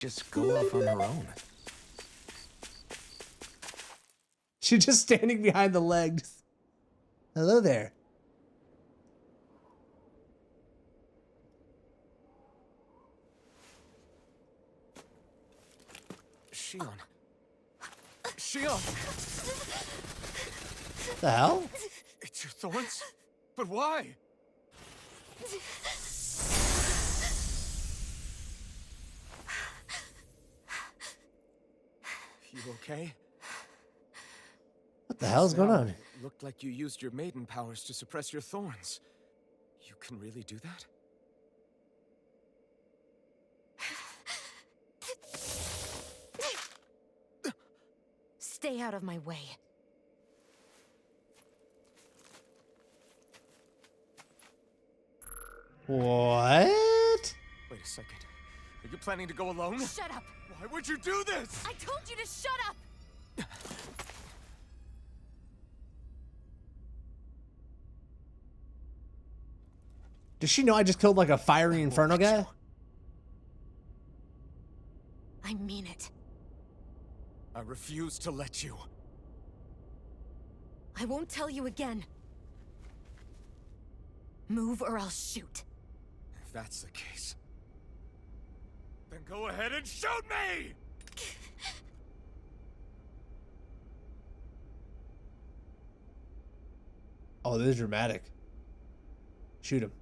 just go off on her own. She's just standing behind the legs. Hello there. Shion. Shion! The hell? It's your thorns? But why? You okay? What the hell's going on? It looked like you used your maiden powers to suppress your thorns. You can really do that? Stay out of my way. What? Wait a second. Are you planning to go alone? Shut up! Why would you do this? I told you to shut up! Does she know I just killed like a fiery inferno guy? I mean it. I refuse to let you. I won't tell you again. Move or I'll shoot. If that's the case, then go ahead and shoot me! Oh, this is dramatic. Shoot him.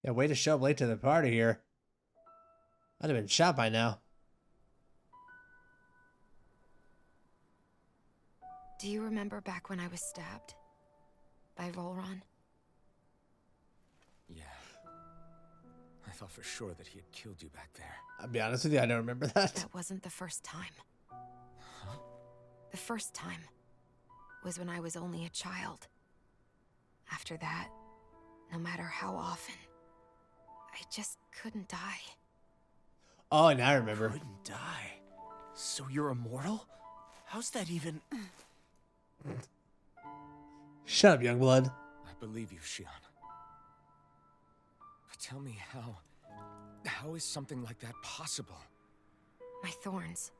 Yeah, way to show up late to the party here. I'd have been shot by now. Do you remember back when I was stabbed? By Volron? Yeah. I thought for sure that he had killed you back there. I'll be honest with you, I don't remember that. That wasn't the first time. The first time was when I was only a child. After that, no matter how often, I just couldn't die. Oh, now I remember. Couldn't die. So you're immortal? How's that even? Shut up, Youngblood. I believe you, Shion. But tell me how is something like that possible? My thorns.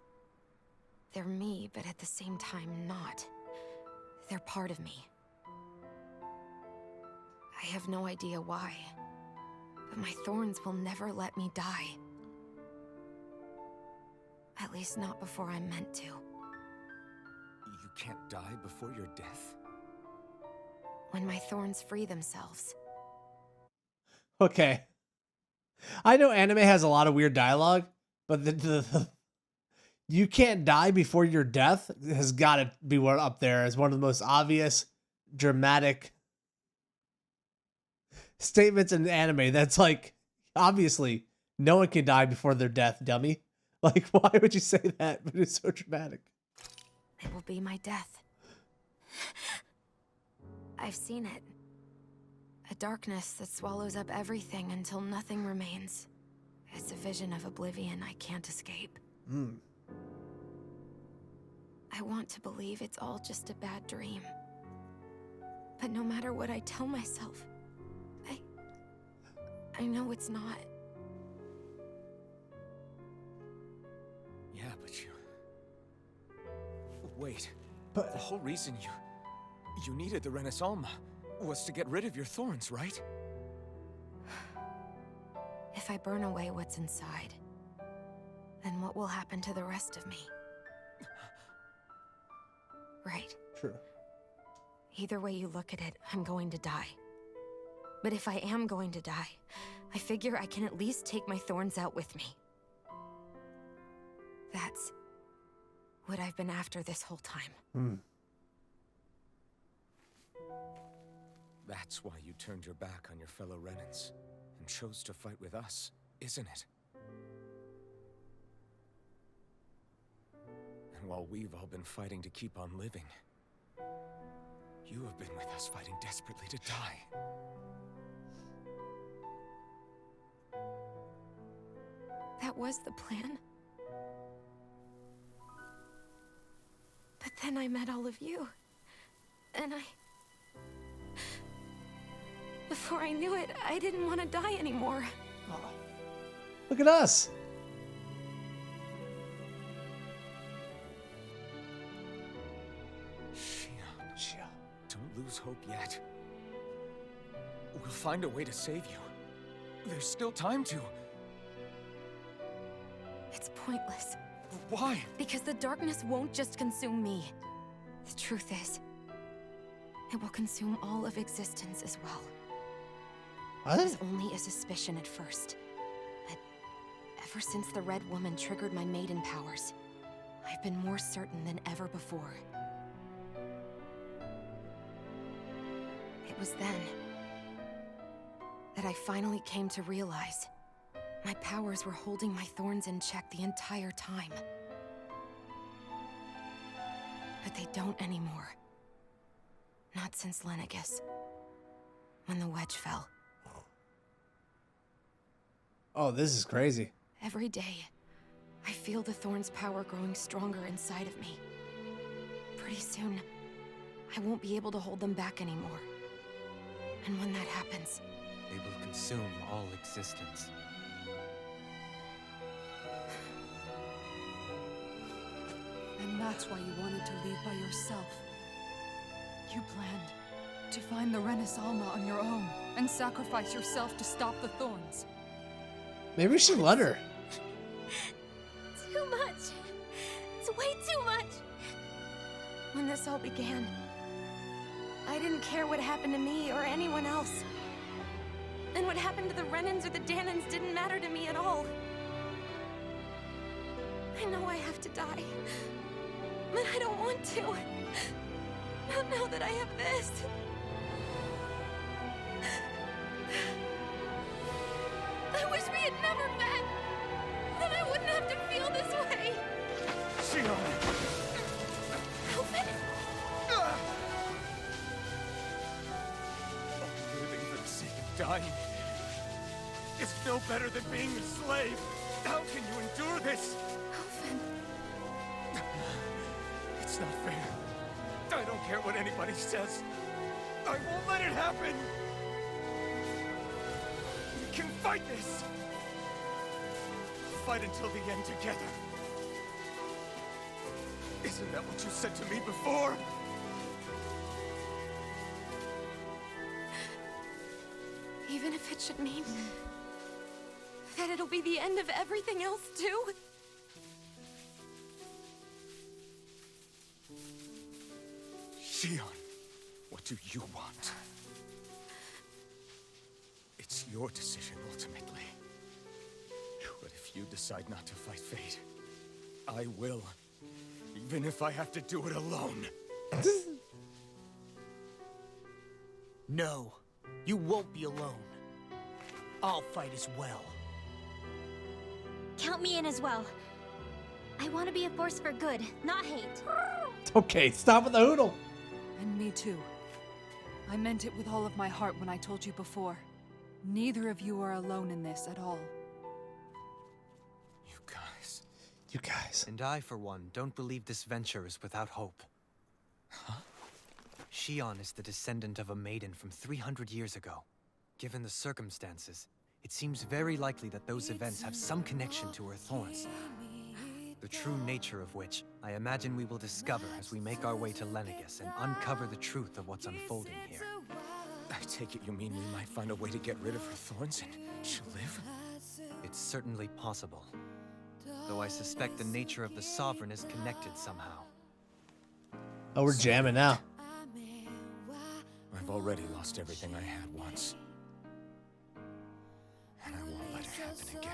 They're me, but at the same time not. They're part of me. I have no idea why, but my thorns will never let me die. At least not before I'm meant to. You can't die before your death? When my thorns free themselves. Okay. I know anime has a lot of weird dialogue, but the you can't die before your death has got to be one up there as one of the most obvious, dramatic statements in anime. That's like, obviously, no one can die before their death, dummy. Like, why would you say that? But it's so dramatic. It will be my death. I've seen it. A darkness that swallows up everything until nothing remains. It's a vision of oblivion I can't escape. I want to believe it's all just a bad dream. But no matter what I tell myself, I know it's not. Yeah, but you... Wait. But The whole reason you needed the Renaissance was to get rid of your thorns, right? If I burn away what's inside, then what will happen to the rest of me? Right. true. Either way you look at it, I'm going to die. But if I am going to die, I figure I can at least take my thorns out with me. That's what I've been after this whole time. That's why you turned your back on your fellow Renans and chose to fight with us, isn't it? And while we've all been fighting to keep on living, you have been with us fighting desperately to die. was the plan. But then I met all of you. And before I knew it, I didn't want to die anymore. Oh. Look at us. Shion, don't lose hope yet. We'll find a way to save you. There's still time to. It's pointless. Why? Because the darkness won't just consume me. The truth is, it will consume all of existence as well. It was only a suspicion at first. But ever since the Red Woman triggered my maiden powers, I've been more certain than ever before. It was then that I finally came to realize my powers were holding my thorns in check the entire time. But they don't anymore. Not since Lenegis, when the wedge fell. Oh, this is crazy. Every day, I feel the thorn's power growing stronger inside of me. Pretty soon, I won't be able to hold them back anymore. And when that happens, They will consume all existence. And that's why you wanted to leave by yourself. You planned to find the Renis Alma on your own and sacrifice yourself to stop the thorns. Maybe we should let her. too much. It's way too much. When this all began, I didn't care what happened to me or anyone else. And what happened to the Renans or the Danans didn't matter to me at all. I know I have to die, but I don't want to. Not now that I have this. I wish we had never met. Then I wouldn't have to feel this way. Shion! Alvin? Living for the sake of dying is no better than being a slave. How can you endure this? Alvin. It's not fair. I don't care what anybody says. I won't let it happen. We can fight this. Fight until the end together. Isn't that what you said to me before? Even if it should mean that it'll be the end of everything else, too? Shion, what do you want? It's your decision, ultimately. But if you decide not to fight fate, I will. Even if I have to do it alone. No, you won't be alone. I'll fight as well. Count me in as well. I want to be a force for good, not hate. Okay, stop with the hoodle. And me too. I meant it with all of my heart when I told you before. Neither of you are alone in this at all. You guys. You guys. And I, for one, don't believe this venture is without hope. Huh? Shion is the descendant of a maiden from 300 years ago. Given the circumstances, it seems very likely that those events have some connection to her thorns. The true nature of which, I imagine we will discover as we make our way to Lenegis and uncover the truth of what's unfolding here. I take it you mean we might find a way to get rid of her thorns and she'll live? It's certainly possible. Though I suspect the nature of the Sovereign is connected somehow. Oh, we're jamming now. I've already lost everything I had once. And I won't let it happen again.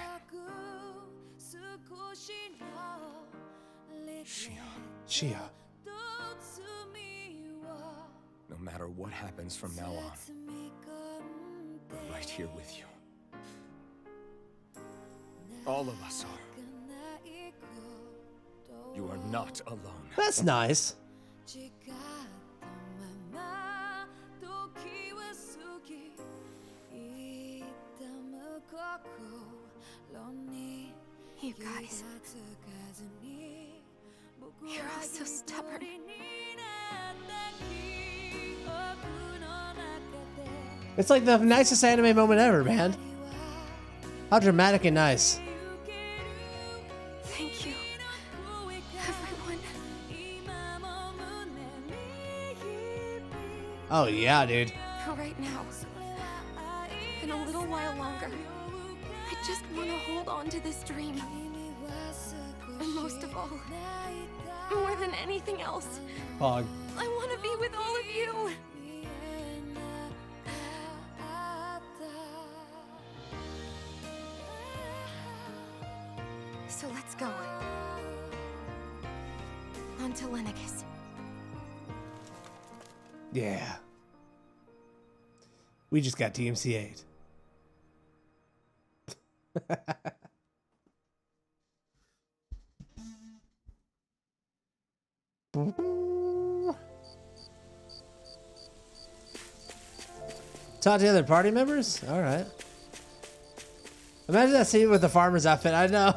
Shia. No matter what happens from now on, we're right here with you. All of us are. You are not alone. That's nice. You guys. You're all so stubborn. It's like the nicest anime moment ever, man. How dramatic and nice. Thank you, everyone. Oh yeah, dude. For right now, and a little while longer, I just want to hold on to this dream. And most of all, more than anything else, Hog. I want to be with all of you. So let's go. On to Lenegis. Yeah. We just got DMCA'd. Talk to the other party members? Alright. Imagine that scene with the farmer's outfit. I know.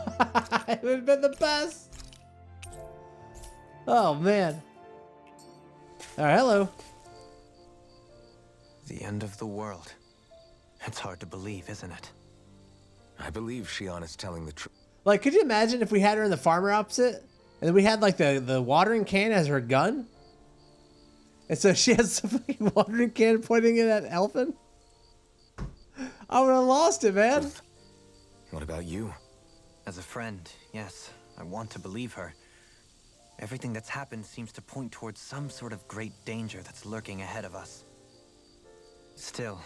It would have been the best. Oh, man. Alright, hello. The end of the world. It's hard to believe, isn't it? I believe Shion is telling the truth. Like, could you imagine if we had her in the farmer outfit? And then we had, like, the watering can as her gun? And so she has the fucking watering can pointing it at Elfin? I would have lost it, man. What about you? As a friend, yes, I want to believe her. Everything that's happened seems to point towards some sort of great danger that's lurking ahead of us. Still,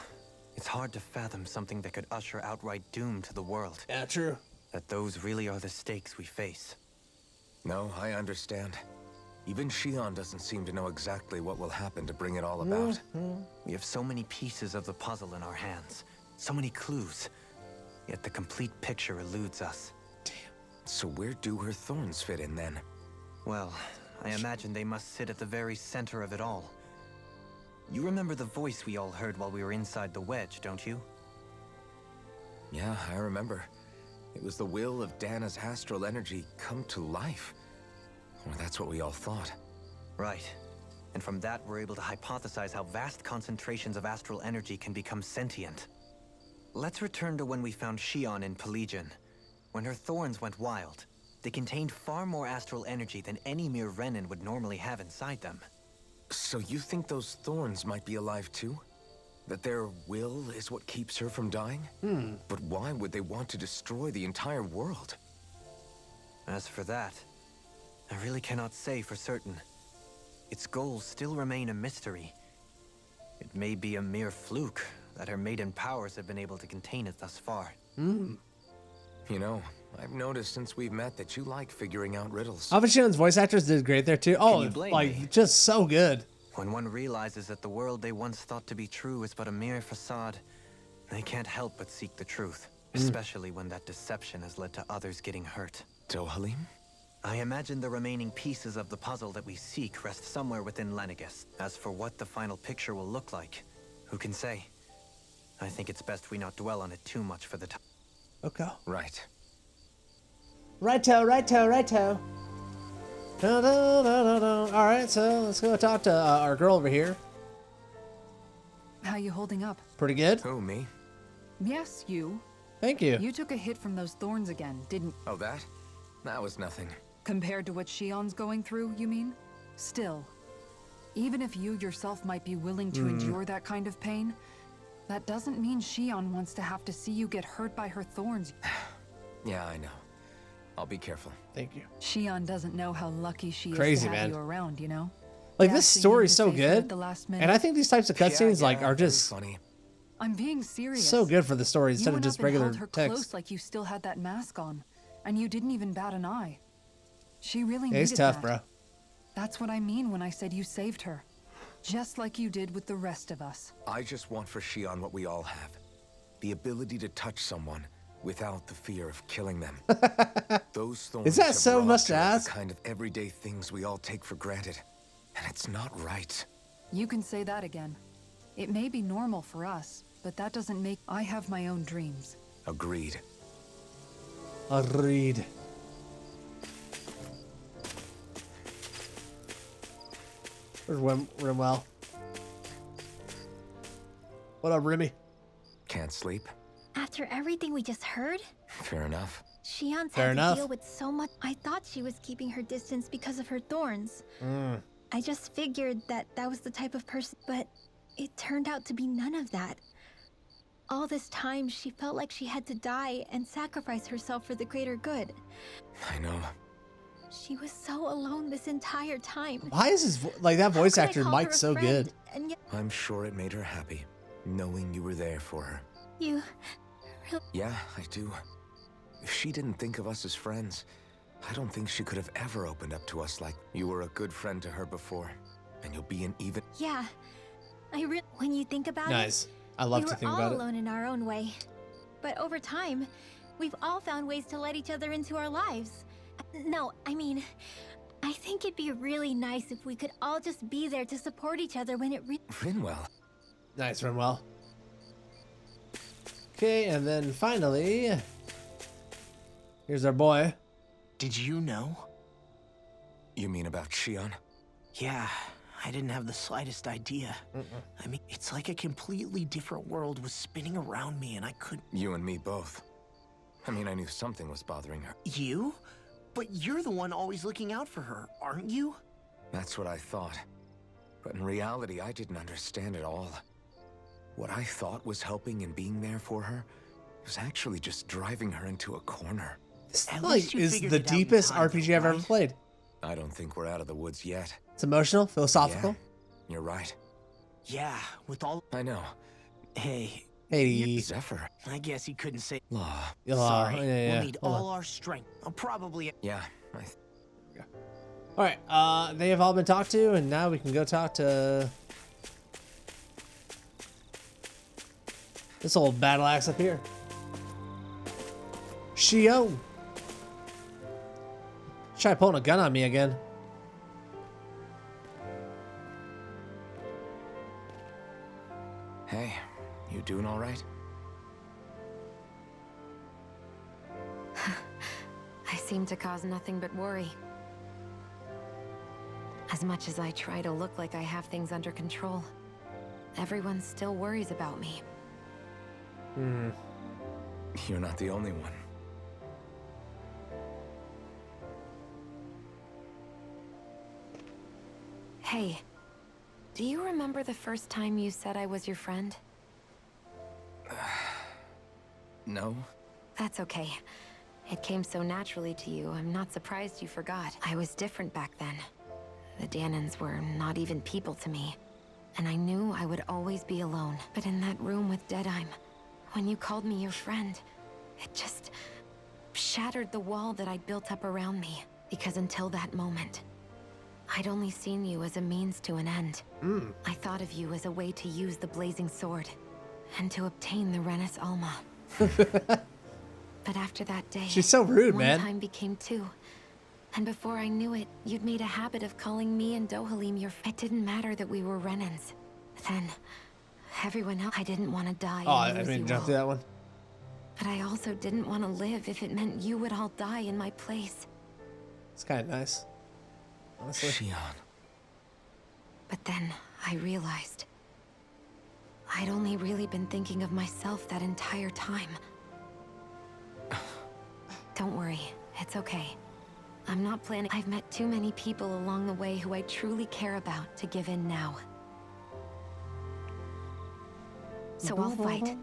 it's hard to fathom something that could usher outright doom to the world. Yeah, true. That those really are the stakes we face. No, I understand. Even Shion doesn't seem to know exactly what will happen to bring it all about. We have so many pieces of the puzzle in our hands, so many clues, yet the complete picture eludes us. So where do her thorns fit in then? Well, I imagine they must sit at the very center of it all. You remember the voice we all heard while we were inside the wedge, don't you? Yeah, I remember. It was the will of Dana's astral energy come to life. Or that's what we all thought. Right. And from that, we're able to hypothesize how vast concentrations of astral energy can become sentient. Let's return to when we found Shion in Pelagian. When her thorns went wild, they contained far more astral energy than any mere Renin would normally have inside them. So you think those thorns might be alive too? That their will is what keeps her from dying? But why would they want to destroy the entire world? As for that, I really cannot say for certain. Its goals still remain a mystery. It may be a mere fluke that her maiden powers have been able to contain it thus far. You know, I've noticed since we've met that you like figuring out riddles. Avashion's voice actors did great there too. Oh, you blame like me? just so good. When one realizes that the world they once thought to be true is but a mere facade, they can't help but seek the truth, especially when that deception has led to others getting hurt. Dohalim? I imagine the remaining pieces of the puzzle that we seek rest somewhere within Lenegis. As for what the final picture will look like, who can say? I think it's best we not dwell on it too much for the time. Okay. Right. Righto, righto, righto. No, no, no, no, no. All right, so let's go talk to our girl over here. How you holding up? Pretty good. Who, me? Yes, you. Thank you. You took a hit from those thorns again, didn't... Oh, that? That was nothing. Compared to what Shion's going through, you mean? Still, even if you yourself might be willing to endure that kind of pain, that doesn't mean Shion wants to have to see you get hurt by her thorns. Yeah, I know. I'll be careful. Thank you. Shion doesn't know how lucky she Crazy, is to have man. you around, you know? Like Yeah, this so you story need is to so save her at good, the last minute. and I think these types of cutscenes like are very just funny. I'm being serious. so good for the story You instead of went just up and regular held her text. close like you still had that mask on, and you didn't even bat an eye. She really Yeah, he's needed tough, that. bro. That's what I mean when I said you saved her. Just like you did with the rest of us. I just want for Shion what we all have. The ability to touch someone without the fear of killing them. Those thorns Is that have so robbed much to her of ask? the kind of everyday things we all take for granted. And it's not right. You can say that again. It may be normal for us, but that doesn't make... I have my own dreams. Agreed. Agreed. Where's Rimwell? What up, Remy? Can't sleep? After everything we just heard, Fair enough. Shion's Fair had enough. to deal with so much. I thought she was keeping her distance because of her thorns. I just figured that that was the type of person, but it turned out to be none of that. All this time, she felt like she had to die and sacrifice herself for the greater good. I know. She was so alone this entire time. Why is his like that voice How could I actor call her Mike's a so friend? good? And yet I'm sure it made her happy, knowing you were there for her. you... Yeah, I do. If she didn't think of us as friends, I don't think she could have ever opened up to us like you were a good friend to her before, and you'll be an even... Yeah. When you think about it... Nice. I love we to were think all about it. alone in our own way. But over time, we've all found ways to let each other into our lives. No, I mean, I think it'd be really nice if we could all just be there to support each other when it Rinwell. Nice, Rimwell. Okay, and then finally, here's our boy. Did you know? You mean about Shion? Yeah, I didn't have the slightest idea. I mean, it's like a completely different world was spinning around me and I couldn't... You and me both. I mean, I knew something was bothering her. You? But you're the one always looking out for her, aren't you? That's what I thought. But in reality, I didn't understand it all. What I thought was helping and being there for her was actually just driving her into a corner. This At like least you is figured the it out in deepest time, RPG I've ever right? played. I don't think we're out of the woods yet. It's emotional, philosophical. Yeah, you're right. Yeah, with all... I know. Hey, Hey, Zephyr. I guess he couldn't say... Law. Sorry, yeah. we'll need Hold on. all our strength. I'll probably... Yeah, All right, they have all been talked to, and now we can go talk to this old battle axe up here. Shio. Try pulling a gun on me again. Hey, you doing all right? I seem to cause nothing but worry. As much as I try to look like I have things under control, everyone still worries about me. You're not the only one. Hey, do you remember the first time you said I was your friend? No? That's okay. It came so naturally to you, I'm not surprised you forgot. I was different back then. The Danans were not even people to me, and I knew I would always be alone. But in that room with Deadheim, when you called me your friend, it just shattered the wall that I'd built up around me. Because until that moment, I'd only seen you as a means to an end. I thought of you as a way to use the blazing sword, and to obtain the Renis Alma. But after that day, She's so rude, one man. time became two. And before I knew it, you'd made a habit of calling me and Dohalim your... It didn't matter that we were Renans. Then, everyone else... I didn't want to die Oh, and I lose mean, you jump all. through that one. But I also didn't want to live if it meant you would all die in my place. It's kind of nice, honestly. Shion. But then, I realized... I'd only really been thinking of myself that entire time. Don't worry, it's okay. I'm not planning. I've met too many people along the way who I truly care about to give in now. So I'll fight.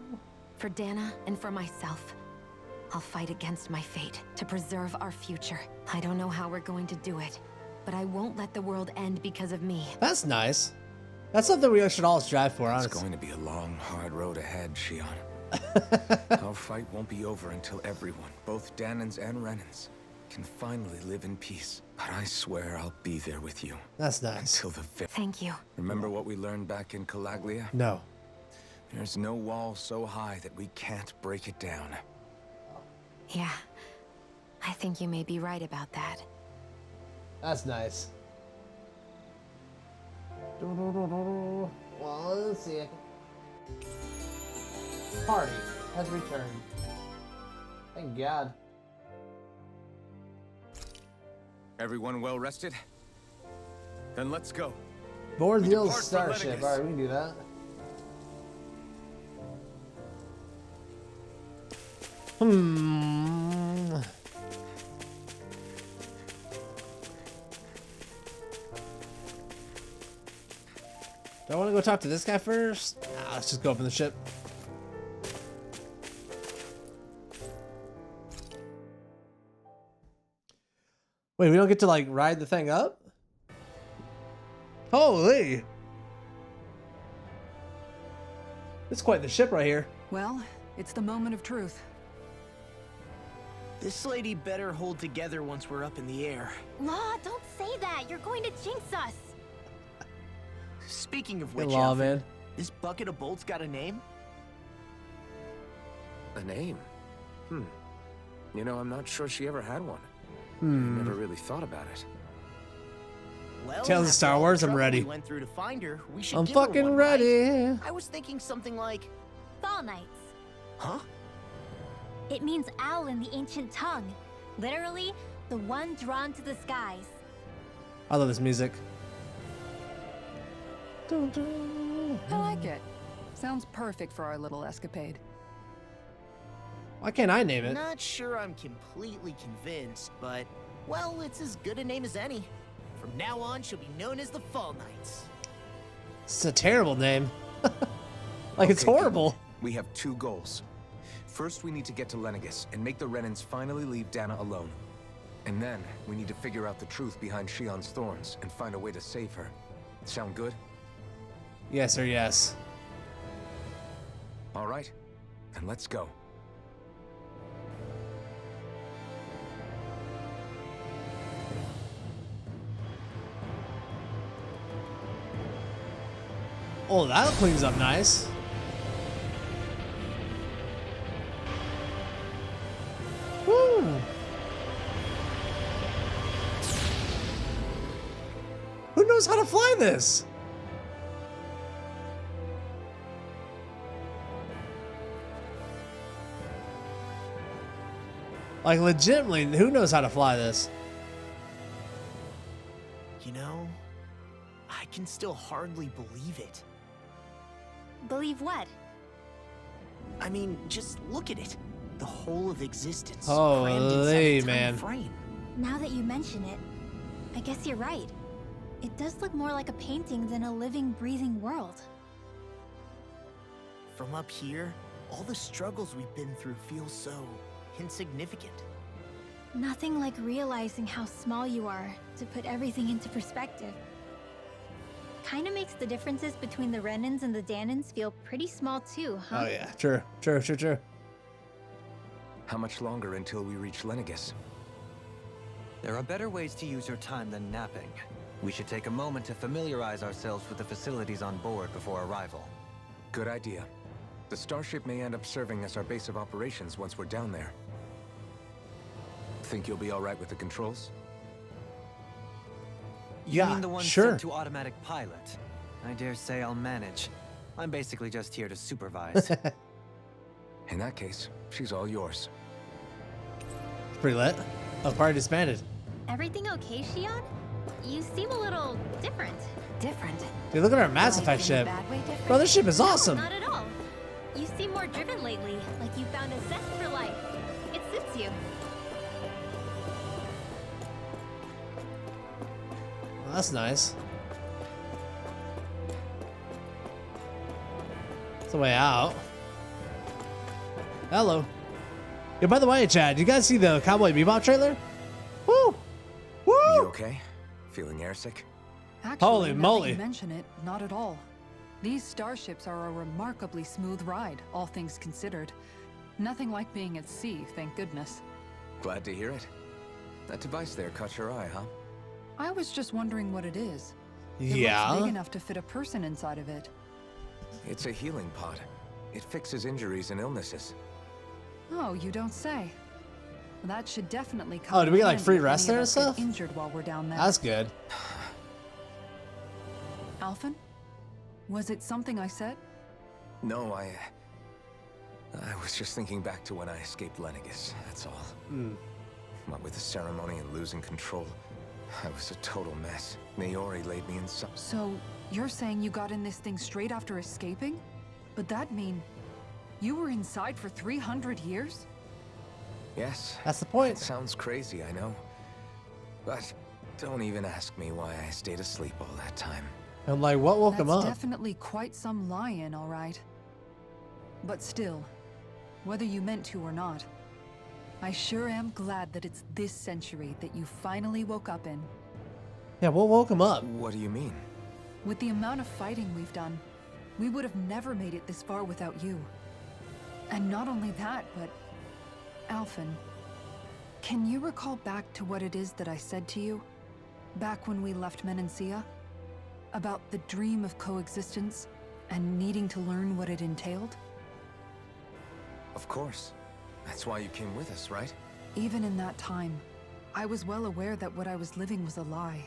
For Dana and for myself. I'll fight against my fate to preserve our future. I don't know how we're going to do it, but I won't let the world end because of me. That's nice. That's something we should all strive for, It's honestly. going to be a long, hard road ahead, Shion. Our fight won't be over until everyone, both Danans and Renans, can finally live in peace. But I swear I'll be there with you That's nice. until the very... Thank you. Remember what we learned back in Calaglia? No. There's no wall so high that we can't break it down. Yeah, I think you may be right about that. That's nice. Well, let's see. Party has returned. Thank God. Everyone well rested? Then let's go. Board the old depart for starship. Lenegus. Alright, we can do that. Do I want to go talk to this guy first? Nah, let's just go open the ship. Wait, we don't get to like ride the thing up? Holy! It's quite the ship right here. Well, it's the moment of truth. This lady better hold together once we're up in the air. Law, don't say that. You're going to jinx us. Speaking of Good which, law, Alfred, man. this bucket of bolts got a name? A name? You know, I'm not sure she ever had one. Hmm. Never really thought about it. Well, Tales of after Star all the Wars, I'm trouble ready. We went through to find her. We should I'm give her fucking one, right? ready. I was thinking something like, Fall Knights. huh? It means owl in the ancient tongue. Literally, the one drawn to the skies. I love this music. I like it. Sounds perfect for our little escapade. Why can't I name it? Not sure I'm completely convinced, but, well, it's as good a name as any. From now on, she'll be known as the Fall Knights. It's a terrible name. Like, it's Okay, horrible. We have two goals. First, we need to get to Lenegus and make the Renans finally leave Dana alone. And then, we need to figure out the truth behind Shion's thorns and find a way to save her. Sound good? Yes or yes. All right, then let's go. Oh, that cleans up nice. Woo! Who knows how to fly this? Like, legitimately, who knows how to fly this? You know, I can still hardly believe it. Believe what? I mean, just look at it. The whole of existence. Holy crammed inside a tiny man. frame. Now that you mention it, I guess you're right. It does look more like a painting than a living, breathing world. From up here, all the struggles we've been through feel so insignificant. Nothing like realizing how small you are to put everything into perspective. Kinda makes the differences between the Renans and the Danans feel pretty small too, huh? Oh yeah, true, true, true, true. How much longer until we reach Lenegus? There are better ways to use your time than napping. We should take a moment to familiarize ourselves with the facilities on board before arrival. Good idea. The starship may end up serving as our base of operations once we're down there. Think you'll be all right with the controls? You Yeah, mean the one sure. set to automatic pilot? I dare say I'll manage. I'm basically just here to supervise. In that case, she's all yours. It's pretty lit. Oh, party disbanded. Everything okay, Shion? You seem a little different. Different. Dude, look at our Mass Like, Effect in a ship. bad way different? Bro, this ship is awesome. No, not at all. You seem more driven lately, like you found a zest for life. It suits you. Well, that's nice. It's the way out. Hello. Yeah, by the way, Chad, you guys see the Cowboy Bebop trailer? Woo! Woo! You okay? Feeling airsick? Actually, Holy now that moly. you mention it, not at all. These starships are a remarkably smooth ride, all things considered. Nothing like being at sea, thank goodness. Glad to hear it. That device there caught your eye, huh? I was just wondering what it is. It looks Yeah. big enough to fit a person inside of it. It's a healing pod. It fixes injuries and illnesses. Oh, you don't say. That should definitely come. Oh, do we in get, like, handy free if rest any there of and us get stuff? Injured while we're down there. That's good. Alphen? Was it something I said? No, I was just thinking back to when I escaped Lenegus, that's all. What with the ceremony and losing control, I was a total mess. Naori laid me in some... So, you're saying you got in this thing straight after escaping? But that mean you were inside for 300 years? Yes. That's the It point. sounds crazy, I know. But don't even ask me why I stayed asleep all that time. I'm like, what woke him That's up? definitely quite some lie-in, all right. But still, whether you meant to or not, I sure am glad that it's this century that you finally woke up in. Yeah, what woke him up? What do you mean? With the amount of fighting we've done, we would have never made it this far without you. And not only that, but... Alphen, can you recall back to what it is that I said to you? Back when we left Menancia? About the dream of coexistence and needing to learn what it entailed? Of course. That's why you came with us, right? Even in that time, I was well aware that what I was living was a lie.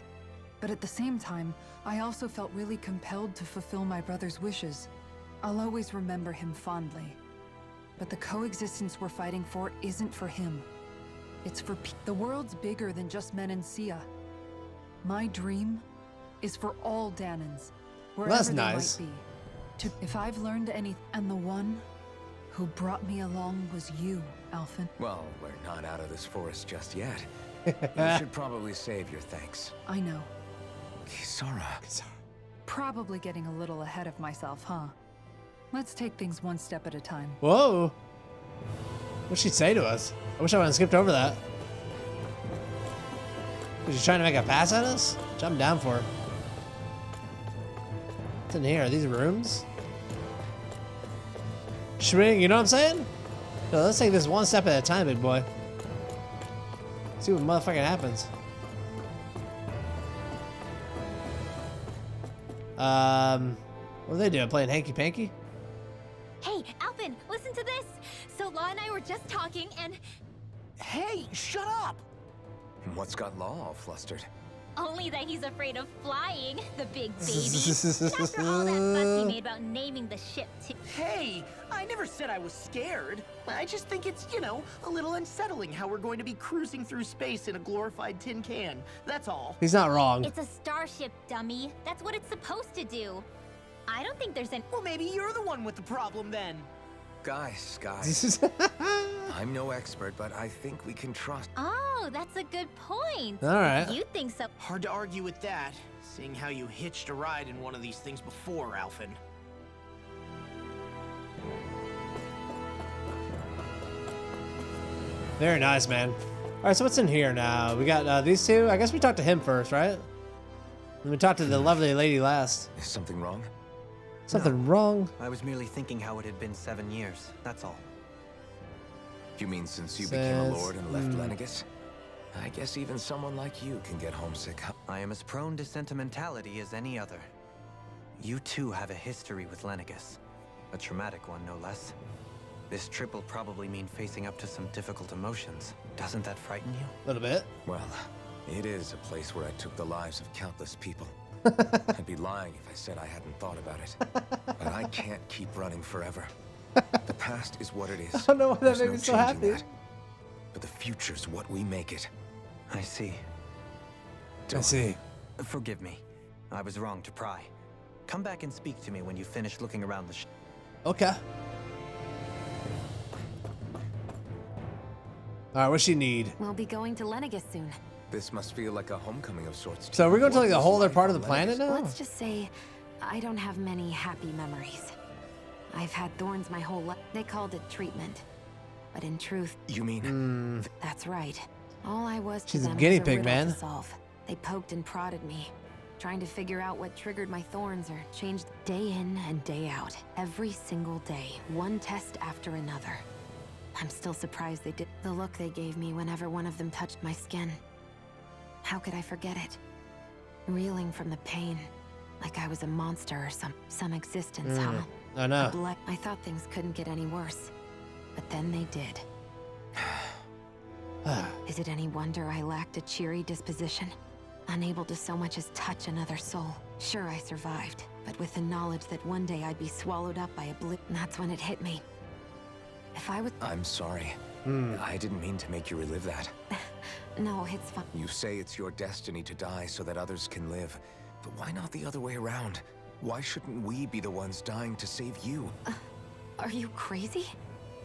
But at the same time, I also felt really compelled to fulfill my brother's wishes. I'll always remember him fondly. But the coexistence we're fighting for isn't for him. It's for the world's bigger than just Menancia. My dream is for all Danans, wherever That's they nice. might be. If I've learned anything, and the one who brought me along was you, Alphen. Well, we're not out of this forest just yet. You should probably save your thanks. I know. Kisara. Probably getting a little ahead of myself, huh? Let's take things one step at a time. Whoa. What'd she say to us? I wish I wouldn't skipped over that. Was she trying to make a pass at us? Which I'm down for. What's in here? Are these rooms? Should we, you know what I'm saying? No, let's take this one step at a time, big boy. See what motherfucking happens. What are they doing? Playing hanky panky? Hey, Alphen, listen to this. So Law and I were just talking, and Hey, shut up! What's got Law all flustered? only that he's afraid of flying, the big baby. After all that fuss he made about naming the ship too. Hey, I never said I was scared. I just think it's, you know, a little unsettling how we're going to be cruising through space in a glorified tin can. That's all. He's not wrong. It's a starship, dummy. That's what it's supposed to do. I don't think there's an... Well, maybe you're the one with the problem then. Guys. I'm no expert, but I think we can trust. Oh, that's a good point. All right. You think so? Hard to argue with that, seeing how you hitched a ride in one of these things before, Alphen. Very nice, man. All right, so what's in here now? We got these two. I guess we talked to him first, right? And we talked to the lovely lady last. Is something wrong? Something wrong? I was merely thinking how it had been 7 years, that's all. You mean since you became a Says- lord and left Lenegis? I guess even someone like you can get homesick. Huh? I am as prone to sentimentality as any other. You too have a history with Lenegis. A traumatic one, no less. This trip will probably mean facing up to some difficult emotions. Doesn't that frighten you? A little bit. Well, it is a place where I took the lives of countless people. I'd be lying if I said I hadn't thought about it. But I can't keep running forever. The past is what it is. I don't know why that There's made no me so changing happy. that. But the future's what we make it. I see. I see. Forgive me. I was wrong to pry. Come back and speak to me when you finish looking around the Okay. All right, what's she need? We'll be going to Lenegis soon. This must feel like a homecoming of sorts. So we're going to like the What whole was other part of life the on planet Lenegis? now? Let's just say I don't have many happy memories. I've had thorns my whole life. They called it treatment. But in truth, You mean that's right. All I was to She's a them guinea was pig, riddle to man. solve. They poked and prodded me, trying to figure out what triggered my thorns or changed day in and day out. Every single day, one test after another. I'm still surprised they did. The look they gave me whenever one of them touched my skin. How could I forget it? Reeling from the pain, like I was a monster or some existence, huh? I know. I thought things couldn't get any worse, but then they did. Is it any wonder I lacked a cheery disposition? Unable to so much as touch another soul. Sure, I survived, but with the knowledge that one day I'd be swallowed up by a blip, that's when it hit me. If I was... I'm sorry. I didn't mean to make you relive that. No, it's fine. You say it's your destiny to die so that others can live. But why not the other way around? Why shouldn't we be the ones dying to save you? Are you crazy?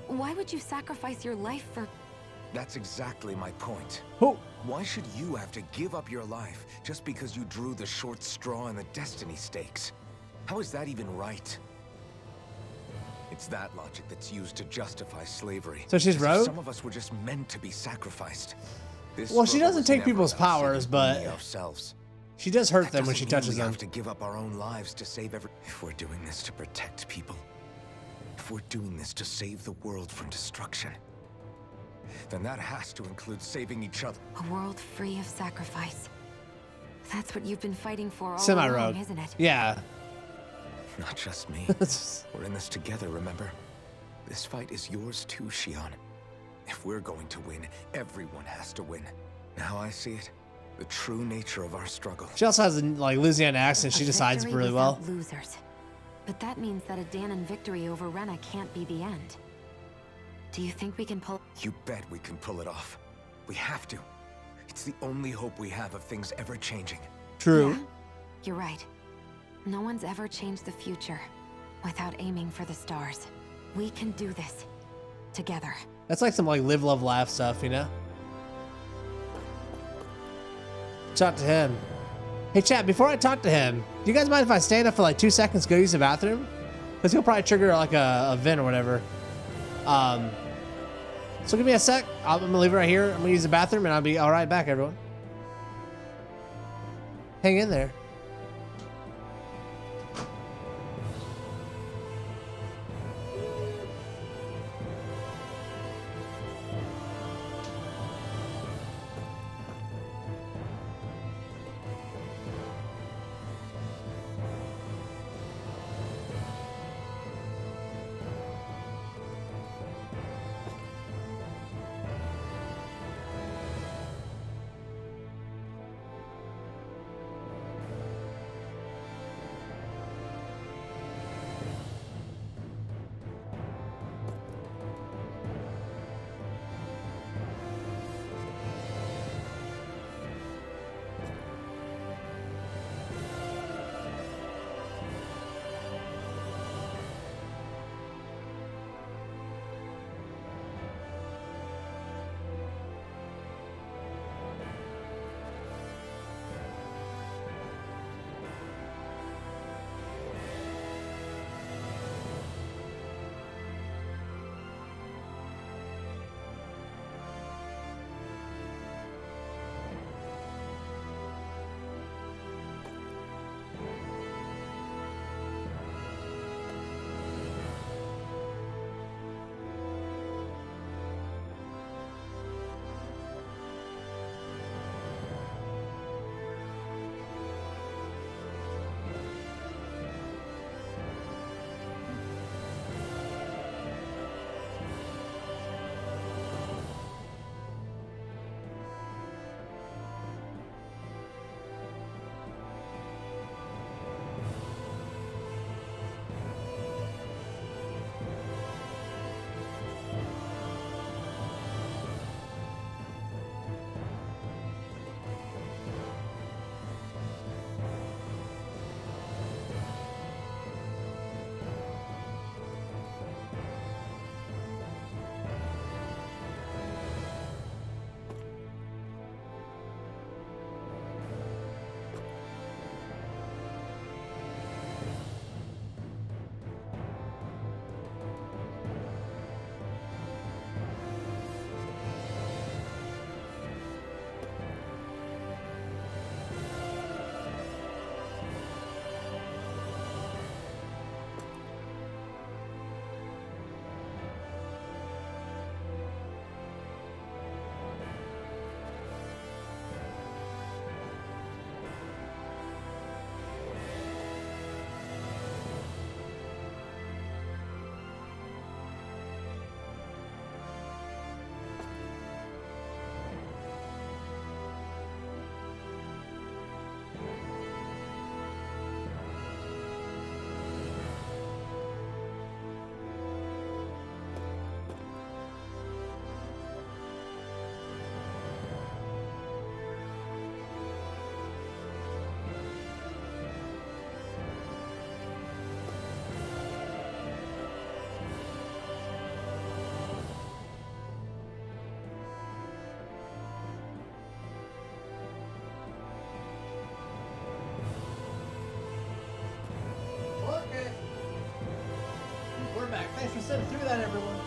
Why would you sacrifice your life for... That's exactly my point. Oh, Why should you have to give up your life just because you drew the short straw in the destiny stakes? How is that even right? It's that logic that's used to justify slavery. So she's As if rogue? some of us were just meant to be sacrificed. This Well, she struggle doesn't was take never people's about powers, saving but only ourselves. she does hurt That them when she doesn't mean touches we them. have to give up our own lives to save every... If we're doing this to protect people, if we're doing this to save the world from destruction, then that has to include saving each other. A world free of sacrifice. That's what you've been fighting for all Semi-rogue. along, isn't it? Yeah. Not just me. We're in this together, remember? This fight is yours too, Shion. If we're going to win, everyone has to win. Now I see it. The true nature of our struggle. She also has a like Louisiana accent. She A decides victory really well. without losers. But that means that a Danon victory over Rena can't be the end. Do you think we can pull... You bet we can pull it off. We have to. It's the only hope we have of things ever changing. True. Yeah, you're right. No one's ever changed the future without aiming for the stars. We can do this together. That's like some like live, love, laugh stuff, you know? Talk to him. Hey, chat, before I talk to him, do you guys mind if I stand up for like 2 seconds, go use the bathroom? Because he'll probably trigger like a vent or whatever. So give me a sec. I'm gonna leave it right here. I'm gonna use the bathroom and I'll be all right back, everyone. Hang in there.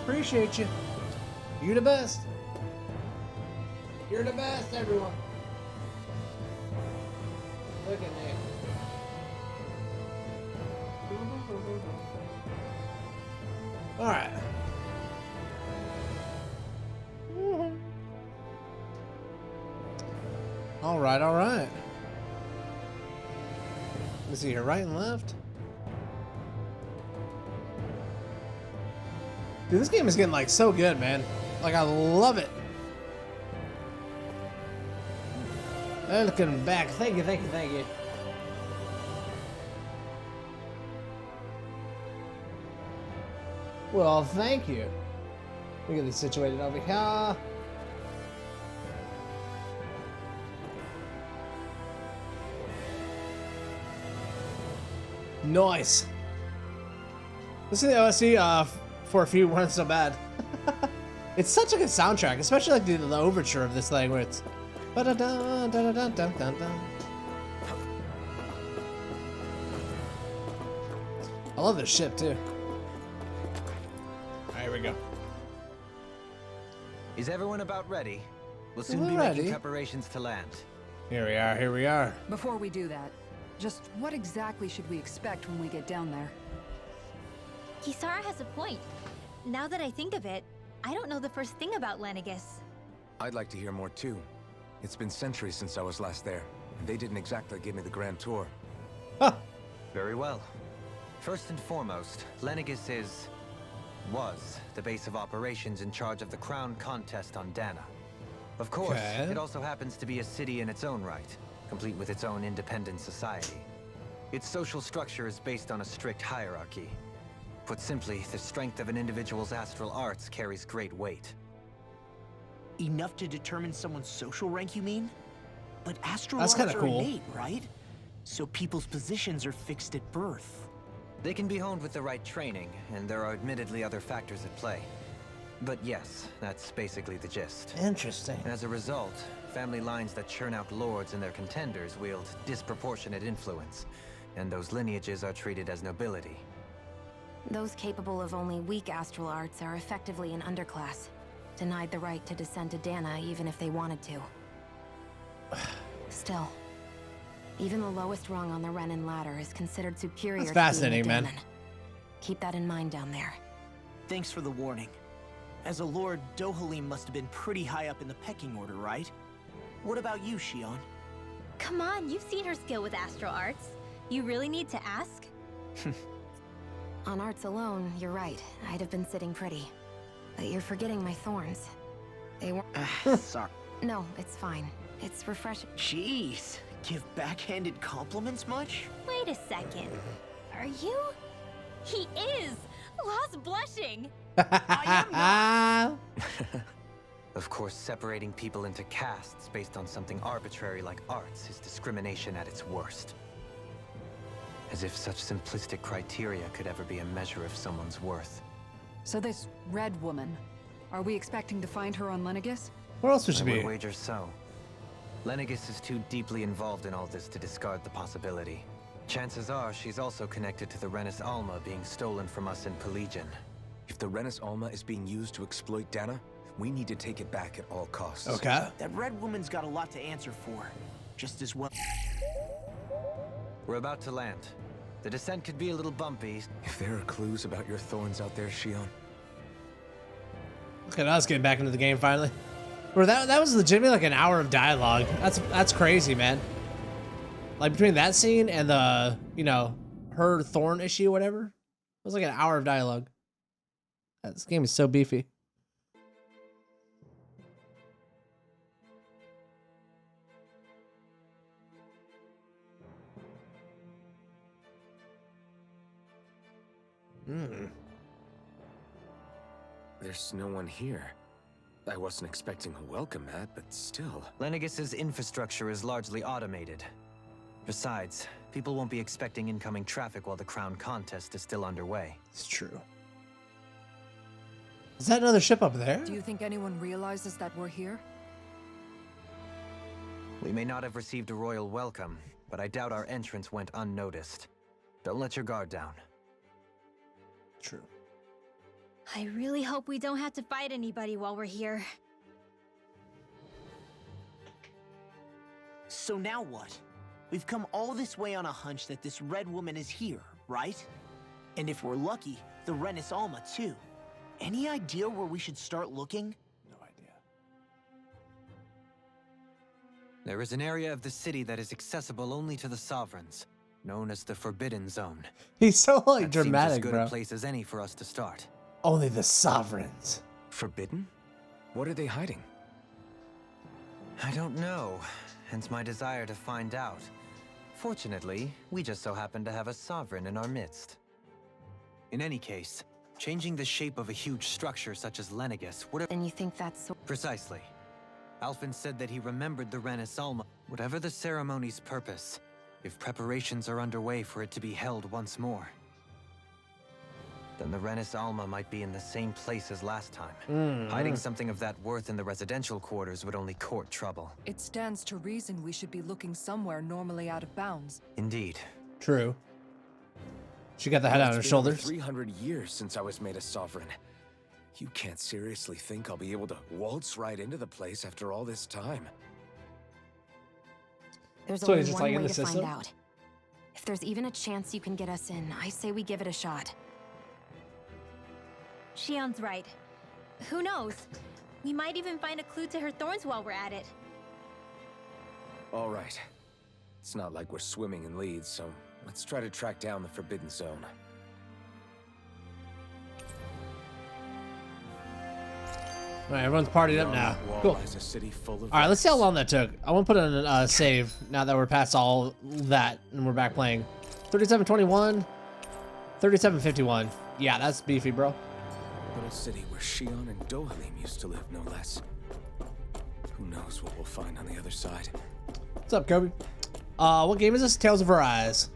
Appreciate you. You the best. You're the best, everyone. Look at me. All right. All right, all right. Let's see here, right and left. Dude, this game is getting like so good, man. Like I love it. Looking back, thank you, thank you, thank you. Well, thank you. We get this situated over here. Nice. Listen to the OSC for a few weren't so bad. It's such a good soundtrack, especially like the overture of this thing where it's. I love this ship too. Alright, here we go. Is everyone about ready? We'll soon We're be ready. making preparations to land. Here we are, here we are. Before we do that, just what exactly should we expect when we get down there? Kisara has a point. Now that I think of it, I don't know the first thing about Lenegis. I'd like to hear more too. It's been centuries since I was last there, and they didn't exactly give me the grand tour. Huh. Very well. First and foremost, Lenegis was the base of operations in charge of the crown contest on Dana. Of course, Okay. it also happens to be a city in its own right, complete with its own independent society. Its social structure is based on a strict hierarchy. Put simply, the strength of an individual's astral arts carries great weight. Enough to determine someone's social rank, you mean? But astral That's arts kinda are cool. innate, right? So people's positions are fixed at birth. They can be honed with the right training, and there are admittedly other factors at play. But yes, that's basically the gist. Interesting. As a result, family lines that churn out lords and their contenders wield disproportionate influence, and those lineages are treated as nobility. Those capable of only weak astral arts are effectively an underclass, denied the right to descend to Dana even if they wanted to. Still, even the lowest rung on the Renin ladder is considered superior That's to being a fascinating, man. daemon. Keep that in mind down there. Thanks for the warning. As a lord, Dohalim must have been pretty high up in the pecking order, right? What about you, Shion? Come on, you've seen her skill with astral arts. You really need to ask? On arts alone, you're right. I'd have been sitting pretty. But you're forgetting my thorns. They weren't... Sorry. No, it's fine. It's refreshing. Jeez, give backhanded compliments much? Wait a second. Are you? He is! Lost blushing! Of course, separating people into castes based on something arbitrary like arts is discrimination at its worst. As if such simplistic criteria could ever be a measure of someone's worth. So this red woman, are we expecting to find her on Lenegis? Where else would she I be? would wager so. Lenegis is too deeply involved in all this to discard the possibility. Chances are she's also connected to the Renis Alma being stolen from us in Pelegion. If the Renis Alma is being used to exploit Dana, we need to take it back at all costs. Okay. That red woman's got a lot to answer for. Just as well. We're about to land. The descent could be a little bumpy. If there are clues about your thorns out there, Shion, Look at us getting back into the game finally. Bro, that was legitimately like an hour of dialogue. That's crazy, man. Like between that scene and the, you know, her thorn issue, whatever. It was like an hour of dialogue. This game is so beefy. there's no one here. I wasn't expecting a welcome mat, but still. Lenegis's infrastructure is largely automated. Besides, people won't be expecting incoming traffic while the crown contest is still underway. It's true. Is that another ship up there? Do you think anyone realizes that we're here? We may not have received a royal welcome, but I doubt our entrance went unnoticed. Don't let your guard down. True. I really hope we don't have to fight anybody while we're here. So now what? We've come all this way on a hunch that this red woman is here, right? And if we're lucky, the Renis Alma too. Any idea where we should start looking? No idea. There is an area of the city that is accessible only to the sovereigns, known as the Forbidden Zone. He's so like That dramatic, seems as good bro. a place as any for us to start. Only the sovereigns. Forbidden? What are they hiding? I don't know, hence my desire to find out. Fortunately, we just so happen to have a sovereign in our midst. In any case, changing the shape of a huge structure such as Lenegis would have— And you think that's so— Precisely. Alphen said that he remembered the Renis Alma. Whatever the ceremony's purpose, if preparations are underway for it to be held once more, then the Renis Alma might be in the same place as last time. Hiding something of that worth in the residential quarters would only court trouble. It stands to reason we should be looking somewhere normally out of bounds. Indeed. True. She got the head on her It's been over shoulders. 300 years since I was made a sovereign. You can't seriously think I'll be able to waltz right into the place after all this time. There's So only it's just one like in way the to find system? out. If there's even a chance you can get us in, I say we give it a shot. Shion's right. Who knows? We might even find a clue to her thorns while we're at it. All right. It's not like we're swimming in leads, so let's try to track down the Forbidden Zone. All right, everyone's partied up Beyond now. that wall Cool. lies a city full of All right, let's see how vets. long that took. I want to put in a save now that we're past all that and we're back playing. 37:21, 37:51. Yeah, that's beefy, bro. Little city where Shion and Dohalim used to live, no less. Who knows what we'll find on the other side? What's up, Kobe? What game is this? Tales of Arise.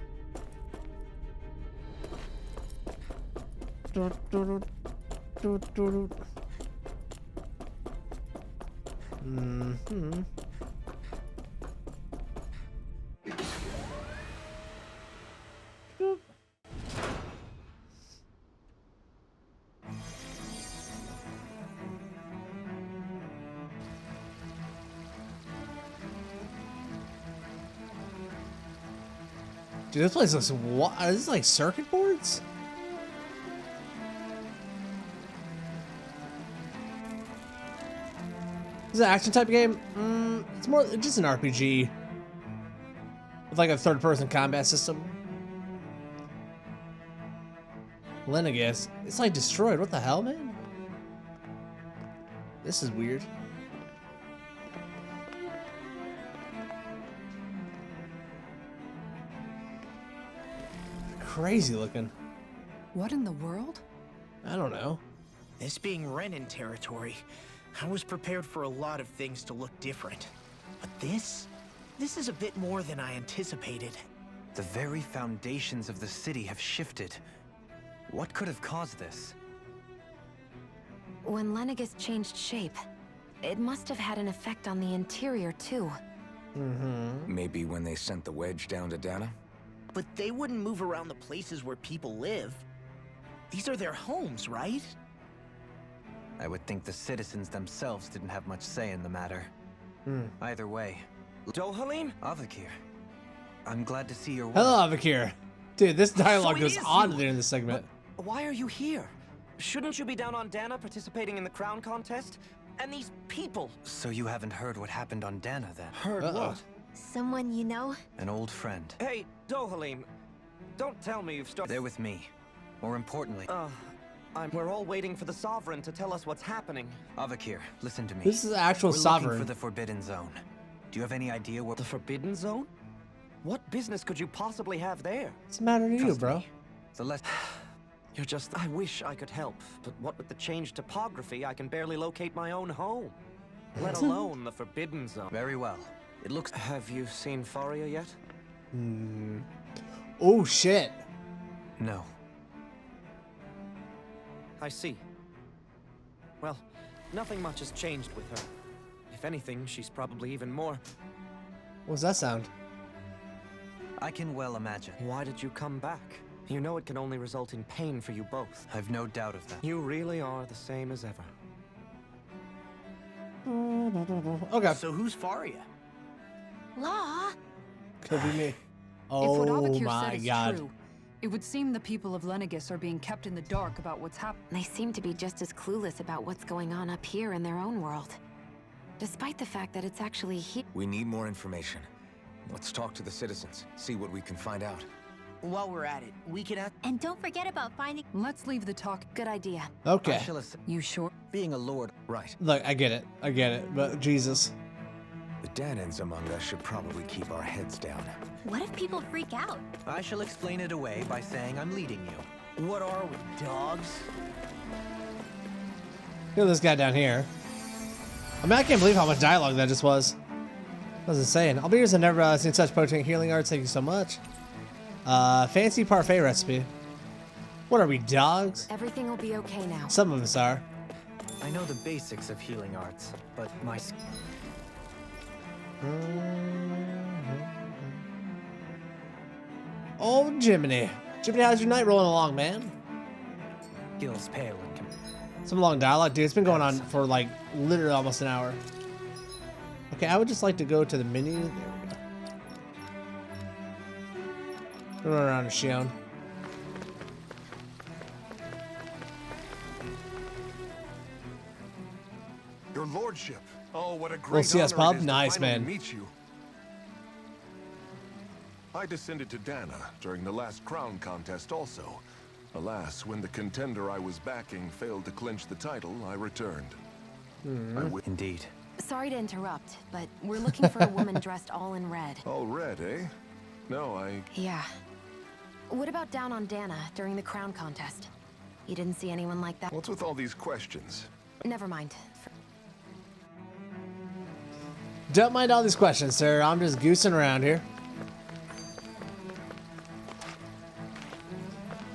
Dude, this place looks Is this like circuit boards? Is it an action type game? It's more just an RPG with like a third-person combat system. Lenegis, it's like destroyed. What the hell, man? This is weird. Crazy looking. What in the world? I don't know. This being Renin territory, I was prepared for a lot of things to look different. But this is a bit more than I anticipated. The very foundations of the city have shifted. What could have caused this? When Lenegis changed shape, it must have had an effect on the interior too. Maybe when they sent the wedge down to Dana? But they wouldn't move around the places where people live. These are their homes, right? I would think the citizens themselves didn't have much say in the matter. Either way. Dohalim? Avakir, I'm glad to see your work. Hello, Avakir. Dude, this dialogue So it goes is on you. there in this segment. Why are you here? Shouldn't you be down on Dana participating in the crown contest? And these people. So you haven't heard what happened on Dana then? Heard what? Someone you know? An old friend. Hey, Dohalim. Don't tell me you've started. They're with me. More importantly, We're all waiting for the Sovereign to tell us what's happening. Avakir, listen to me. This is the actual We're sovereign. looking for the Forbidden Zone. Do you have any idea where? The Forbidden Zone? What business could you possibly have there? What's the matter to you, Trust bro? me. The less. You're just. I wish I could help, but what with the changed topography, I can barely locate my own home. Let alone the Forbidden Zone. Very well. It looks. Have you seen Faria yet? Oh shit. No. I see. Well, nothing much has changed with her. If anything, she's probably even more. What's that sound? I can well imagine. Why did you come back? You know it can only result in pain for you both. I've no doubt of that. You really are the same as ever. Okay. So who's Faria? Law? Could be me. If Oh what Avakir my said is god. true, it would seem the people of Lenegis are being kept in the dark about what's happening. They seem to be just as clueless about what's going on up here in their own world. Despite the fact that it's actually here. We need more information. Let's talk to the citizens, see what we can find out. While we're at it, we can ask. And don't forget about finding. Let's leave the talk. Good idea. Okay. I shall You sure? being a lord. Right. Look, I get it. But Jesus. The Danans among us should probably keep our heads down. What if people freak out? I shall explain it away by saying I'm leading you. What are we, dogs? Look at this guy down here. I mean, I can't believe how much dialogue that just was. What was it saying? I'll be yours. I've never seen such potent healing arts. Thank you so much. Fancy parfait recipe. What are we, dogs? Everything will be okay now. Some of us are. I know the basics of healing arts, but my Oh, Jiminy. Jiminy, how's your night rolling along, man? skills pale in comparison. Some long dialogue, dude. It's been going on for like literally almost an hour. Okay, I would just like to go to the menu. There we go. Run around Shion. Your lordship. Oh, what a great Little CS honor pub? it is to Nice, finally man. meet you. I descended to Dana during the last crown contest also. Alas, when the contender I was backing failed to clinch the title, I returned. Indeed. Sorry to interrupt, but we're looking for a woman dressed all in red. All red, eh? No, Yeah. What about down on Dana during the crown contest? You didn't see anyone like that? What's with all these questions? Never mind. Don't mind all these questions, sir. I'm just goosing around here.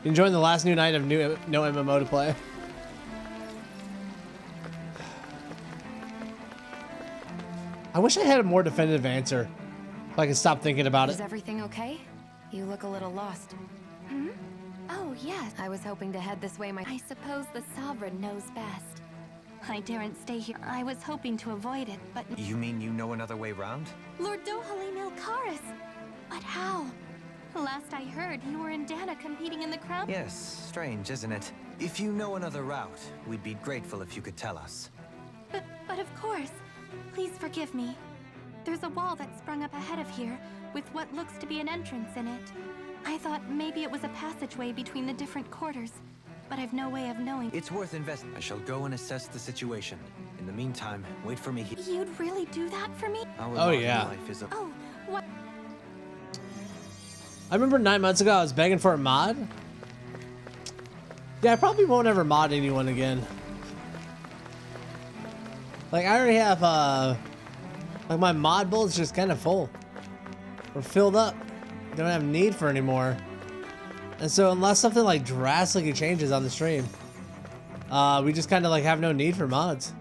Enjoying the last new night of no MMO to play. I wish I had a more definitive answer, so I could stop thinking about Is it. everything okay? You look a little lost. Oh, yes. I was hoping to head this way I suppose the Sovereign knows best. I daren't stay here. I was hoping to avoid it, but... You mean you know another way round? Lord Dohalim Ilkaris! But how? Last I heard, you were in Dana competing in the crown. Yes, strange, isn't it? If you know another route, we'd be grateful if you could tell us. But of course. Please forgive me. There's a wall that sprung up ahead of here, with what looks to be an entrance in it. I thought maybe it was a passageway between the different quarters, but I've no way of knowing. It's worth investing. I shall go and assess the situation. In the meantime, wait for me here. You'd really do that for me? Our Oh, lot in yeah. life is a Oh, what? I remember 9 months ago I was begging for a mod. Yeah, I probably won't ever mod anyone again. Like, I already have, like, my mod build's just kind of full. We're filled up. Don't have need for anymore. And so, unless something, like, drastically changes on the stream, we just kind of, like, have no need for mods.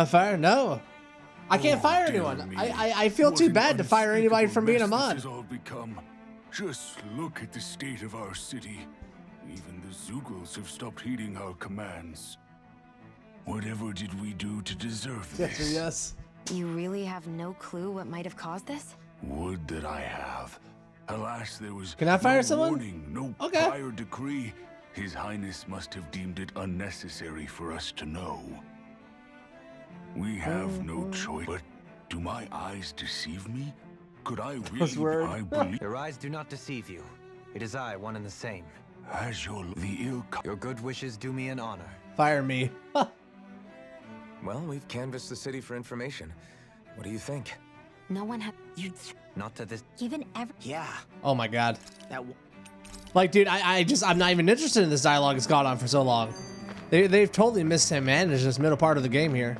Fire? No. I can't fire anyone. I feel too bad to fire anybody from being a mod. This has all become. Just look at the state of our city. Even the Zugals have stopped heeding our commands. Whatever did we do to deserve Yes, this? yes. You really have no clue what might have caused this? Would that I have. Alas, there was Can I fire no someone? warning, no Okay. prior decree. His Highness must have deemed it unnecessary for us to know. We have no choice. But do my eyes deceive me? Could I Those really? words. I believe Your eyes do not deceive you. It is I, one and the same. as the ill. Your good wishes do me an honor. Fire me. Well, we've canvassed the city for information. What do you think? No one had. Not to this. Given every... Yeah, Oh my god. that Like, dude, I'm not even interested in this dialogue. It's gone on for so long. They've totally mismanaged this middle part of the game here.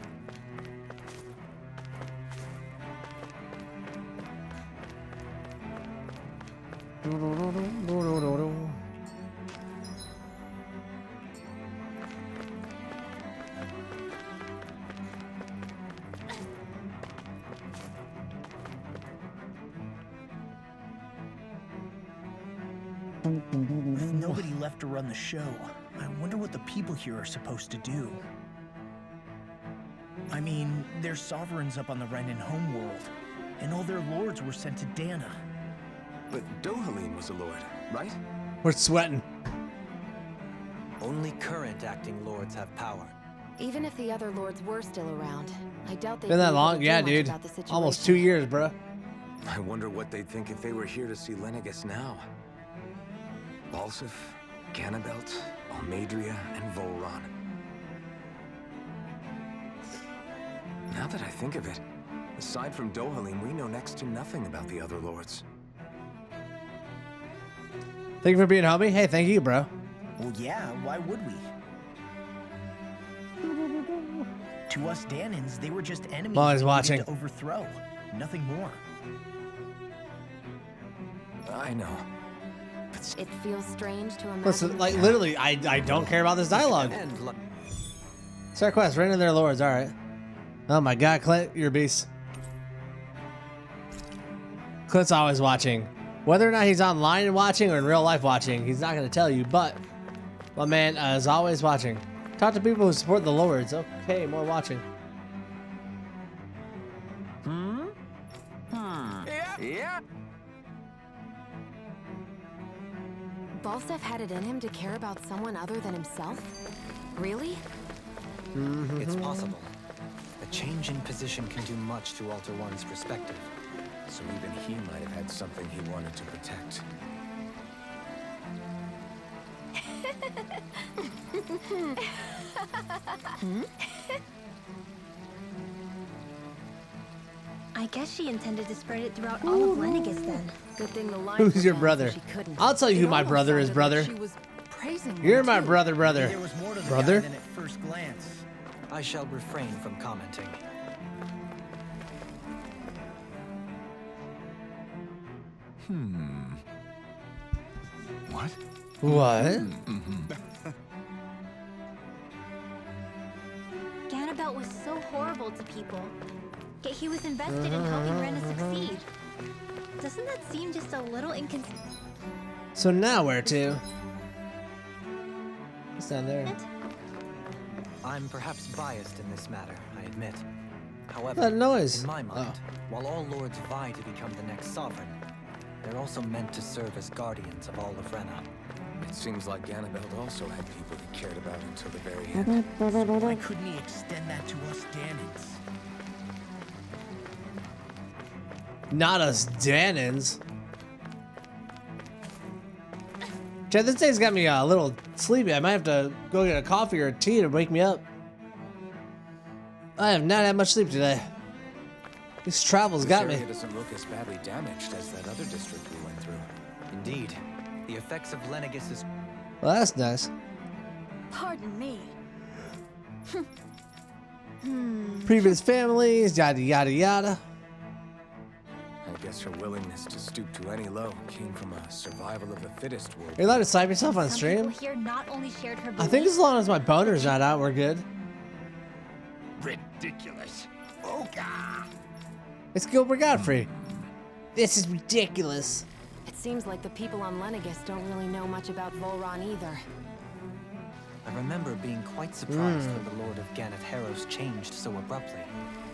With nobody left to run the show, I wonder what the people here are supposed to do. I mean, they're sovereigns up on the Renin homeworld, and all their lords were sent to Dana. But Dohalim was a lord, right? We're sweating. Only current acting lords have power. Even if the other lords were still around, I doubt they'd Been be that able long? to do Yeah, much dude. about the situation. Almost 2 years, bro. I wonder what they'd think if they were here to see Lenegis now. Balsif, Ganabelt, Almadria, and Volron. Now that I think of it, aside from Dohalim, we know next to nothing about the other lords. Thank you for being homie. Hey, thank you, bro. Well, yeah, why would we? To us Danans, they were just enemies While he's we needed watching. to overthrow. Nothing more. I know. It feels strange to imagine. Listen, like literally, I don't care about this dialogue. And Start quest, reign of their lords. All right. Oh my God, Clint, you're a beast. Clint's always watching. Whether or not he's online and watching or in real life watching, he's not going to tell you, but my man is always watching. Talk to people who support the lords. Okay, more watching. Yeah. Balsef had it in him to care about someone other than himself? Really? it's possible. A change in position can do much to alter one's perspective. So even he might have had something he wanted to protect. I guess she intended to spread it throughout all of Lenegis then. Good thing the line. Who's your brother? I'll tell you who my brother is, brother. She was praising him, You're my too. brother, brother. There was more to the Brother? guy than at first glance. I shall refrain from commenting. What? What? Ganabelt was so horrible to people. Yet he was invested in helping Ren to succeed. Doesn't that seem just a little inconsistent? So now where to? It's down there. I'm perhaps biased in this matter, I admit. However, That noise. in my mind, Oh. while all lords vie to become the next sovereign, they're also meant to serve as guardians of all of Rena. It seems like Ganabelt also had people he cared about until the very end. Why couldn't he extend that to us Danans? Not us Danans. Chad, this day's got me a little sleepy. I might have to go get a coffee or a tea to wake me up. I have not had much sleep today. This travel's got This me. area doesn't look as badly damaged as that other district we went through. Indeed, the effects of Lenegis' Well, that's nice. Pardon me. Previous families, yada yada yada. I guess her willingness to stoop to any low came from a survival of the fittest world. Are you allowed to snipe yourself on Some stream? people here not only shared her I beliefs, think as long as my boner's not out, we're good. Ridiculous. It's Gilbert Godfrey. This is ridiculous. It seems like the people on Lenegis don't really know much about Volron either. I remember being quite surprised when the Lord of Ganath Harrows changed so abruptly.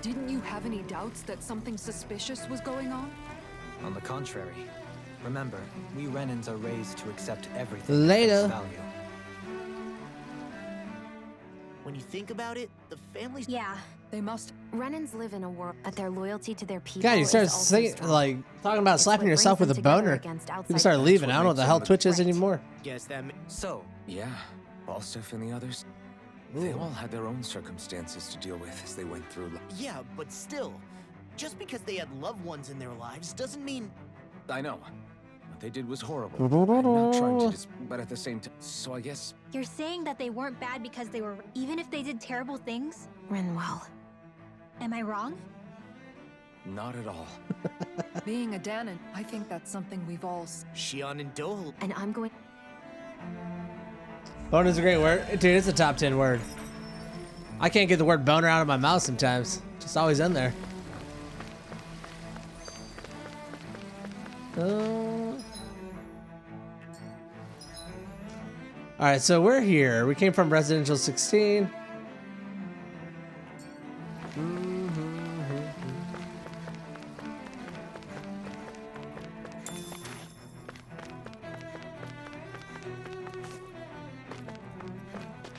Didn't you have any doubts that something suspicious was going on? On the contrary, remember, we Renans are raised to accept everything Later. at face value. When you think about it, the family's... Yeah, They must. Renans live in a world, but their loyalty to their people God, you is start also singing, strong. like talking about It's slapping what yourself brings with a them together boner. against People outside start leaving. what I don't know what makes the hell them Twitch is right. anymore. Guess that... So, Yeah, Balsif and the others. They all had their own circumstances to deal with as they went through life. Yeah, but still, just because they had loved ones in their lives doesn't mean... I know. What they did was horrible. I'm not trying to but at the same time. So I guess you're saying that they weren't bad because they were, even if they did terrible things? Renwell. Am I wrong? not at all. Being a Danan, I think that's something we've all. Shion and Dohal. And I'm going. Boner is a great word. Dude, it's a top 10 word. I can't get the word boner out of my mouth sometimes. Just always in there. All right, so we're here. We came from Residential 16.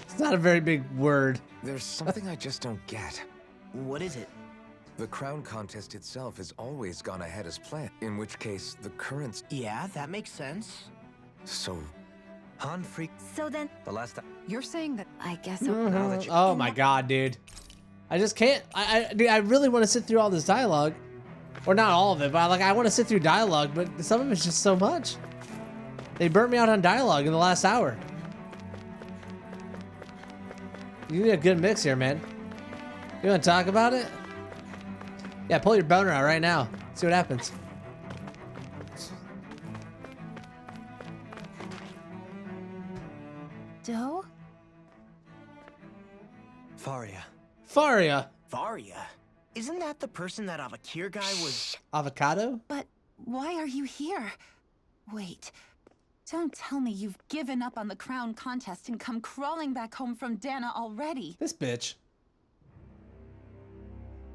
It's not a very big word. There's something I just don't get. What is it? The crown contest itself has always gone ahead as planned, in which case the currents... Yeah, that makes sense. So, Han freak. So then, The last time. You're saying that I guess Now that you. Oh my god, dude. I just can't. Dude, I really want to sit through all this dialogue. Or not all of it, but I want to sit through dialogue, but some of it's just so much. They burnt me out on dialogue in the last hour. You need a good mix here, man. You want to talk about it? Yeah, pull your boner out right now. See what happens. Doe? Faria. Faria. Varia? Isn't that the person that Avakir guy was... Avocado? But why are you here? Wait. Don't tell me you've given up on the crown contest and come crawling back home from Dana already. This bitch.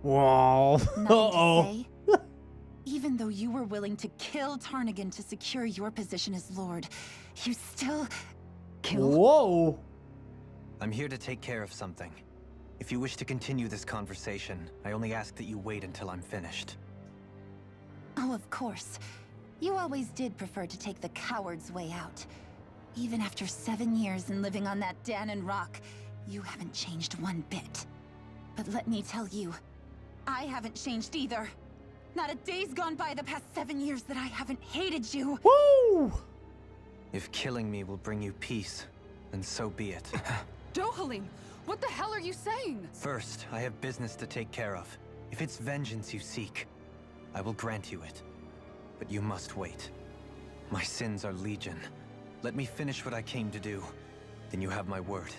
Whoa. Nothing Uh-oh. to say? Even though you were willing to kill Tarnigan to secure your position as Lord, you still... Kill? Whoa. I'm here to take care of something. If you wish to continue this conversation, I only ask that you wait until I'm finished. Oh, of course. You always did prefer to take the coward's way out. Even after 7 years and living on that Danon rock, you haven't changed one bit. But let me tell you, I haven't changed either. Not a day's gone by the past 7 years that I haven't hated you. Woo! If killing me will bring you peace, then so be it. Dohalim, what the hell are you saying? First, I have business to take care of. If it's vengeance you seek, I will grant you it. But you must wait. My sins are legion. Let me finish what I came to do. Then you have my word.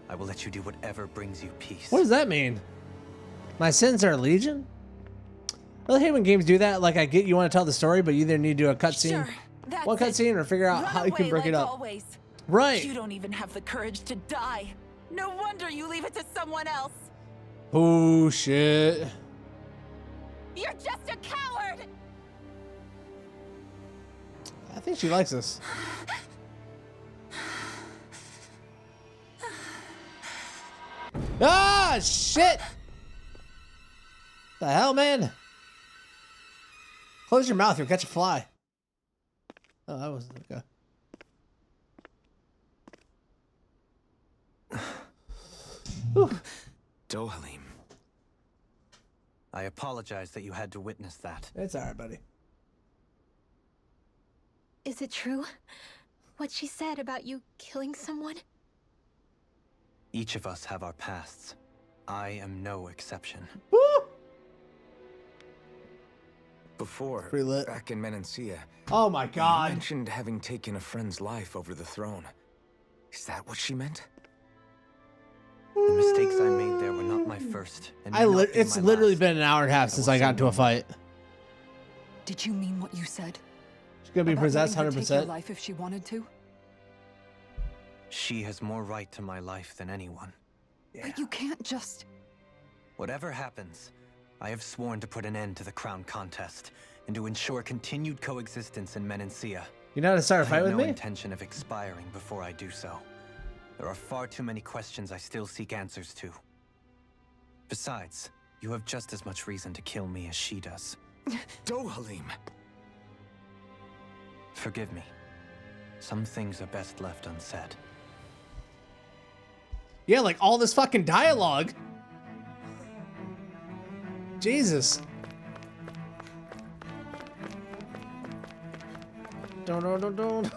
I will let you do whatever brings you peace. What does that mean? My sins are legion? I hate when games do that. Like, I get you want to tell the story, but you either need to do a cutscene. Sure, that's One it. cutscene or figure out Run how you can away break it like up. Always. Right. You don't even have the courage to die. No wonder you leave it to someone else. Oh, shit. You're just a coward! I think she likes us. Ah, shit! The hell, man? Close your mouth, you'll catch a fly. Oh, that was okay. Dohalim. I apologize that you had to witness that. It's alright, buddy. Is it true? What she said about you killing someone? Each of us have our pasts. I am no exception. Woo! Before, Pretty lit. back in Menancia, Oh my you god. mentioned having taken a friend's life over the throne. Is that what she meant? The mistakes I made there were not my first, and may not be It's my literally last. been an hour and a half since I got into a fight. Did you mean what you said? She's gonna be About possessed letting her take your 100%. life if she wanted to? She has more right to my life than anyone. But you can't just... Whatever happens, I have sworn to put an end to the crown contest and to ensure continued coexistence in Menancia. You know how to start a I fight have with no me? intention of expiring before I do so. There are far too many questions I still seek answers to. Besides, you have just as much reason to kill me as she does. Dohalim! Forgive me. Some things are best left unsaid. Yeah, like all this fucking dialogue. Jesus. Don't.